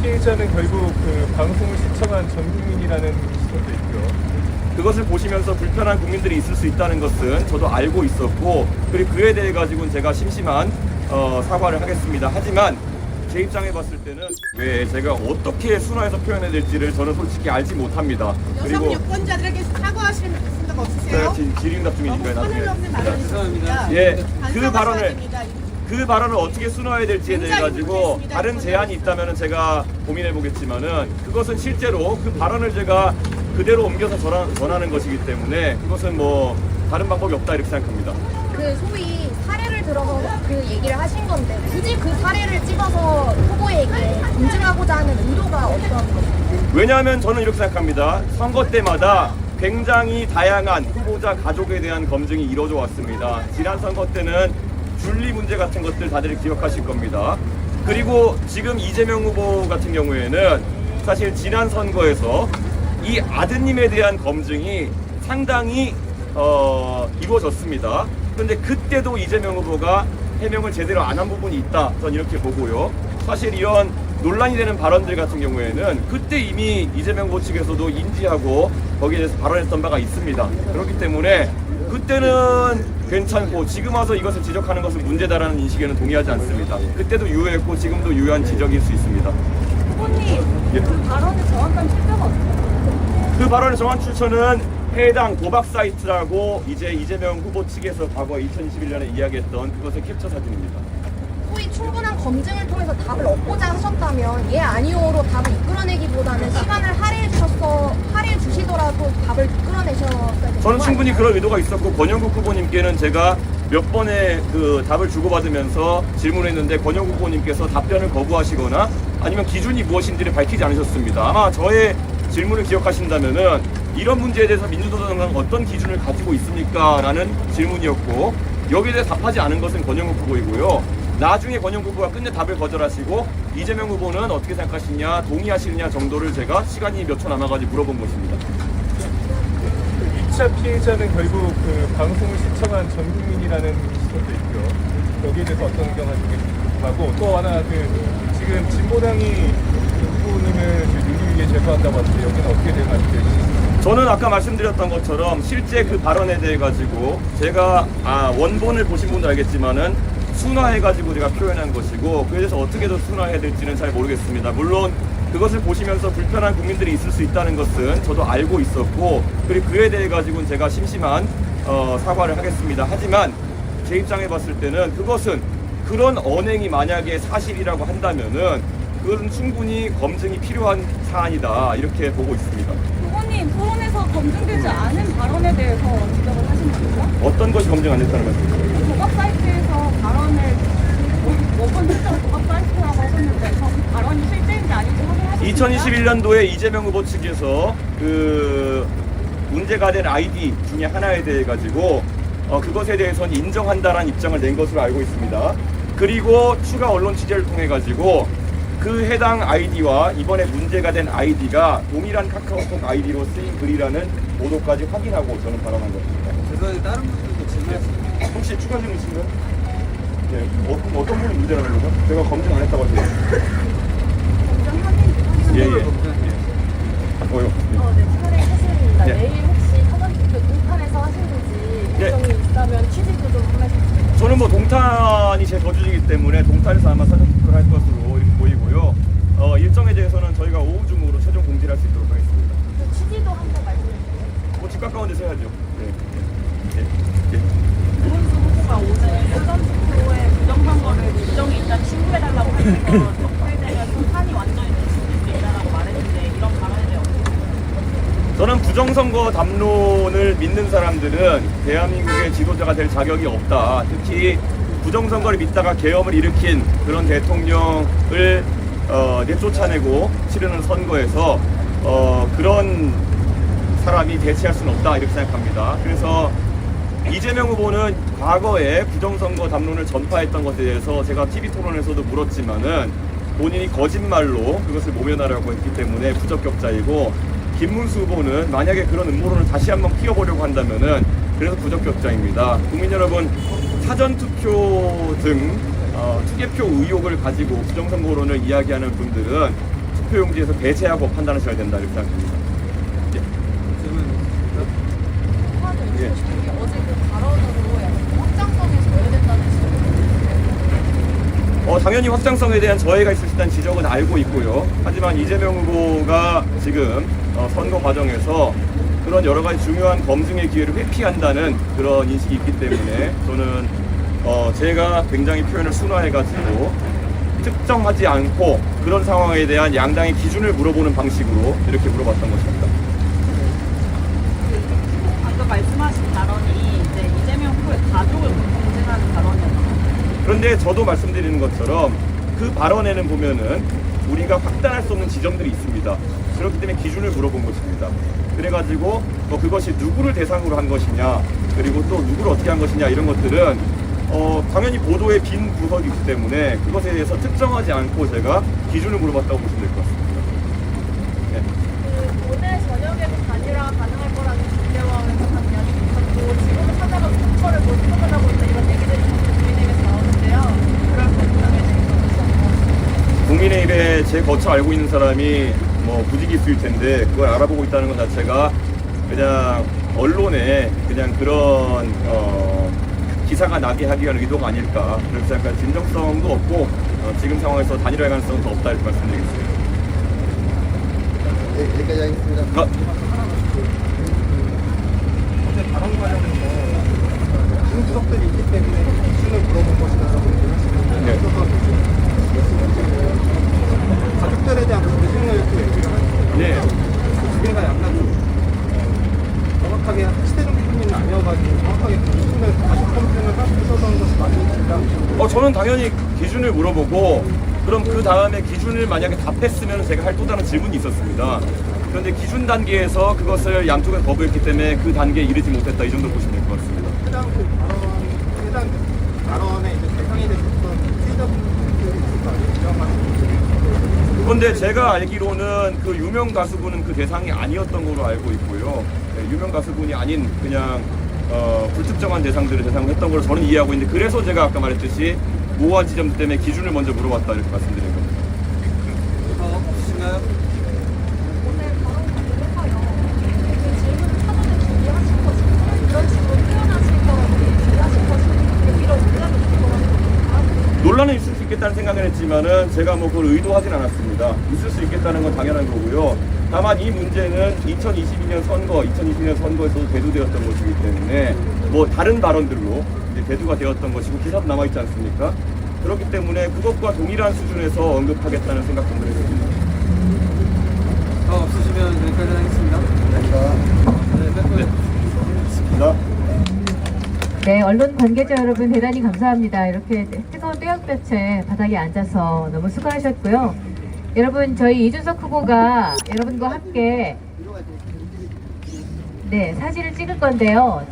피해자는 결국 그 방송을 시청한 전 국민이라는 시선도 있고요. 그것을 보시면서 불편한 국민들이 있을 수 있다는 것은 저도 알고 있었고, 그리고 그에 대해 가지고는 제가 심심한 사과를 하겠습니다. 하지만 제 입장에 봤을 때는 왜 제가 어떻게 순화해서 표현해야 될지를 저는 솔직히 알지 못합니다. 여성 유권자들에게 사과하실 생각 없으세요? 질의응답 중이니까요. 너무 선을 넘는 발언이십니다. 예, 반성하셔야 됩니다. 그 발언을 어떻게 순화해야 될지에 대해 가지고 다른 제안이 있다면 제가 고민해 보겠지만은, 그것은 실제로 그 발언을 제가 그대로 옮겨서 전하는 것이기 때문에 그것은 뭐 다른 방법이 없다 이렇게 생각합니다. 그 소위 사례를 들어서 그 얘기를 하신 건데 굳이 그 사례를 찍어서 후보에게 검증하고자 하는 의도가 어떤 것인가요? 왜냐하면 저는 이렇게 생각합니다. 선거 때마다 굉장히 다양한 후보자 가족에 대한 검증이 이루어져 왔습니다. 지난 선거 때는 윤리 문제 같은 것들 다들 기억하실 겁니다. 그리고 지금 이재명 후보 같은 경우에는 사실 지난 선거에서 이 아드님에 대한 검증이 상당히 이루어졌습니다. 그런데 그때도 이재명 후보가 해명을 제대로 안 한 부분이 있다, 저는 이렇게 보고요. 사실 이런 논란이 되는 발언들 같은 경우에는 그때 이미 이재명 후보 측에서도 인지하고 거기에 대해서 발언했던 바가 있습니다. 그렇기 때문에 그때는 괜찮고 지금 와서 이것을 지적하는 것은 문제다라는 인식에는 동의하지 않습니다. 그때도 유효했고 지금도 유효한 지적일 수 있습니다. 후보님, 예. 그 발언의 정확한 출처가 어떻게 그 발언의 정확한 출처는 해당 도박 사이트라고 이제 이재명 후보 측에서 과거 2021년에 이야기했던 그것의 캡처 사진입니다. 소위 충분한 검증을 통해서 답을 얻고자 하셨다면 예 아니오로 답을 이끌어내기보다는 시간을 할애해 주시더라도 답을 이끌어내셨어야 되는 저는 거 충분히 아닌가요? 그럴 의도가 있었고, 권영국 후보님께는 제가 몇 번의 그 답을 주고받으면서 질문했는데 권영국 후보님께서 답변을 거부하시거나 아니면 기준이 무엇인지를 밝히지 않으셨습니다. 아마 저의 질문을 기억하신다면은 이런 문제에 대해서 민주노동당 어떤 기준을 가지고 있습니까? 라는 질문이었고, 여기에 대해 답하지 않은 것은 권영국 후보이고요. 나중에 권영국 후보가 끝내 답을 거절하시고 이재명 후보는 어떻게 생각하시냐, 동의하시느냐 정도를 제가 시간이 몇 초 남아가지고 물어본 것입니다. 2차 피해자는 결국 그 방송을 시청한 전 국민이라는 시선도 있고요. 여기에 대해서 어떤 의견을 하고, 또 하나 지금 진보당이 후보님을 윤리 위에 제소한다고 하는데 여기는 어떻게 대응하실지. 저는 아까 말씀드렸던 것처럼 실제 그 발언에 대해 가지고 제가 원본을 보신 분들 알겠지만은 순화해가지고 제가 표현한 것이고, 그에 대해서 어떻게 더 순화해야 될지는 잘 모르겠습니다. 물론 그것을 보시면서 불편한 국민들이 있을 수 있다는 것은 저도 알고 있었고, 그리고 그에 대해 가지고는 제가 심심한 사과를 하겠습니다. 하지만 제 입장에 봤을 때는 그것은 그런 언행이 만약에 사실이라고 한다면은 그것은 충분히 검증이 필요한 사안이다 이렇게 보고 있습니다. 후보님, 토론에서 검증되지 않은 발언에 대해서 지적을 하신 겁니까? 어떤 것이 검증 안 됐다는 말씀이세요? 도박 사이트에서 발언을 몇번 실제로 도박 사이트라고 하셨는데 그 발언이 실제인지 아닌지 확인하셨습니까? 2021년도에 이재명 후보 측에서 그 문제가 된 아이디 중에 하나에 대해 가지고 그것에 대해서는 인정한다라는 입장을 낸 것으로 알고 있습니다. 그리고 추가 언론 취재를 통해 가지고 그 해당 아이디와 이번에 문제가 된 아이디가 동일한 카카오톡 아이디로 쓰인 글이라는 보도까지 확인하고 저는 발언한 것입니다. 죄송한데 다른 분들도 질문했습니다. 혹시 추가 질문 있으면? 네, 어떤 분이 문제라는 거죠? 제가 검증 안 했다고 하시죠? 예. 뭐요? 네, 차례 사실입니다. 네. 내일 혹시 사전투표 동탄에서 하시는지 네. 일정이 있다면 취지도 좀 보내주세요. 저는 뭐 동탄이 제 거주지이기 때문에 동탄에서 아마 사전 투표를 할 것으로 이렇게 보이고요. 일정에 대해서는 저희가 오후 중으로 최종 공지를 할 수 있도록 하겠습니다. 그 취지도 한번 말씀해 주세요. 뭐 집 가까운 데서 해야죠. 네. 김문수 후보가 오늘 사전투표에 부정선거를 일정이 있다 신고해달라고 하니까 적발되면 판이 완전히 뒤집힐 수 있다라고 말했는데 이런 발언에 대해 어떻게 생각하세요? 저는 부정선거 담론을 믿는 사람들은 대한민국의 지도자가 될 자격이 없다. 특히 부정선거를 믿다가 계엄을 일으킨 그런 대통령을 내쫓아내고 치르는 선거에서 그런 사람이 대체할 수는 없다 이렇게 생각합니다. 그래서 이재명 후보는 과거에 부정선거 담론을 전파했던 것에 대해서 제가 TV 토론에서도 물었지만은 본인이 거짓말로 그것을 모면하려고 했기 때문에 부적격자이고, 김문수 후보는 만약에 그런 음모론을 다시 한번 키워보려고 한다면은 그래서 부적격자입니다. 국민 여러분, 사전투표 등 투개표 의혹을 가지고 부정선거론을 이야기하는 분들은 투표용지에서 배제하고 판단하셔야 된다 이렇게 생각합니다. 예. 어제 그 발언으로 약간 확장성에 저해됐다는 지적을 당연히 확장성에 대한 저해가 있을 수 있다는 지적은 알고 있고요. 하지만 이재명 후보가 지금 선거 과정에서 그런 여러 가지 중요한 검증의 기회를 회피한다는 그런 인식이 있기 때문에 저는 제가 굉장히 표현을 순화해가지고 특정하지 않고 그런 상황에 대한 양당의 기준을 물어보는 방식으로 이렇게 물어봤던 것입니다. 방금 말씀하신 발언이 이제 이재명 후보의 가족을 검증하는 발언이었나요? 그런데 저도 말씀드리는 것처럼 그 발언에는 보면은 우리가 확단할 수 없는 지점들이 있습니다. 그렇기 때문에 기준을 물어본 것입니다. 그래가지고 그것이 누구를 대상으로 한 것이냐, 그리고 또 누구를 어떻게 한 것이냐 이런 것들은 당연히 보도의 빈 구석이기 때문에 그것에 대해서 특정하지 않고 제가 기준을 물어봤다고 보시면 될 것 같습니다. 네. 그 오늘 저녁에도 단일화 가능할 거라는 기대와는 한 이야기 있었고 지금은 찾아가 정처를 못 찾아가고 있다 이런 얘기들이 국민에게서 나오는데요. 그럴 부분에 대해서 국민의힘에 제 거쳐 알고 있는 사람이 부직이 있을 텐데 그걸 알아보고 있다는 것 자체가 그냥 언론에 그냥 그런 기사가 나게 하기 위한 의도가 아닐까. 그래서 약간 진정성도 없고 지금 상황에서 단일화의 가능성은 더 없다 이렇게 말씀드리겠습니다. 네, 여기까지 하겠습니다. 어제 발언 과정에서 중수석들이 있기 때문에 기준을 물어본 것이다라고 얘기를 하시는데 가족들에 대한 기준을 또 얘기를 하시는데 네. 두 개가 약간 정확하게 합치되는 부분은 아니어가지고 정확하게 기준을 다시 검증을 하셨던 것이 맞는지가 저는 당연히 기준을 물어보고 그럼 그 다음에 기준을 만약에 답했으면 제가 할 또 다른 질문이 있었습니다. 그런데 기준 단계에서 그것을 양쪽에 거부했기 때문에 그 단계에 이르지 못했다 이 정도 보시면 될 것 같습니다. 해당 발언에 이제 대상이 됐었던 피해자분들이 있을 거 아니에요? 그런데 제가 알기로는 그 유명 가수분은 그 대상이 아니었던 걸로 알고 있고요. 네, 유명 가수분이 아닌 그냥 불특정한 대상들을 대상으로 했던 걸로 저는 이해하고 있는데 그래서 제가 아까 말했듯이 모호한 지점 때문에 기준을 먼저 물어봤다 이렇게 말씀드린 겁니다. 없으신가요? 오늘 발언 관련해서요. 그 질문을 찾아낼 준비하신 것인지 이런 식으로 표현하실 거라고 준비하신 것인지 이런 논란이 있을 거라고 생각합니다. 논란은 있을 수 있겠다는 생각을 했지만은 제가 그걸 의도하진 않았습니다. 있을 수 있겠다는 건 당연한 거고요. 다만 이 문제는 2022년 선거에서도 대두되었던 것이기 때문에 다른 발언들로 이제 대두가 되었던 것이고 기사도 남아있지 않습니까? 그렇기 때문에 그것과 동일한 수준에서 언급하겠다는 생각 정도 했습니다. 더 없으시면 여기까지 하겠습니다. 네, 좋습니다. 네, 언론 관계자 여러분 대단히 감사합니다. 이렇게 뜨거운 떼약볕에 바닥에 앉아서 너무 수고하셨고요. 여러분 저희 이준석 후보가 여러분과 함께 사진을 찍을 건데요.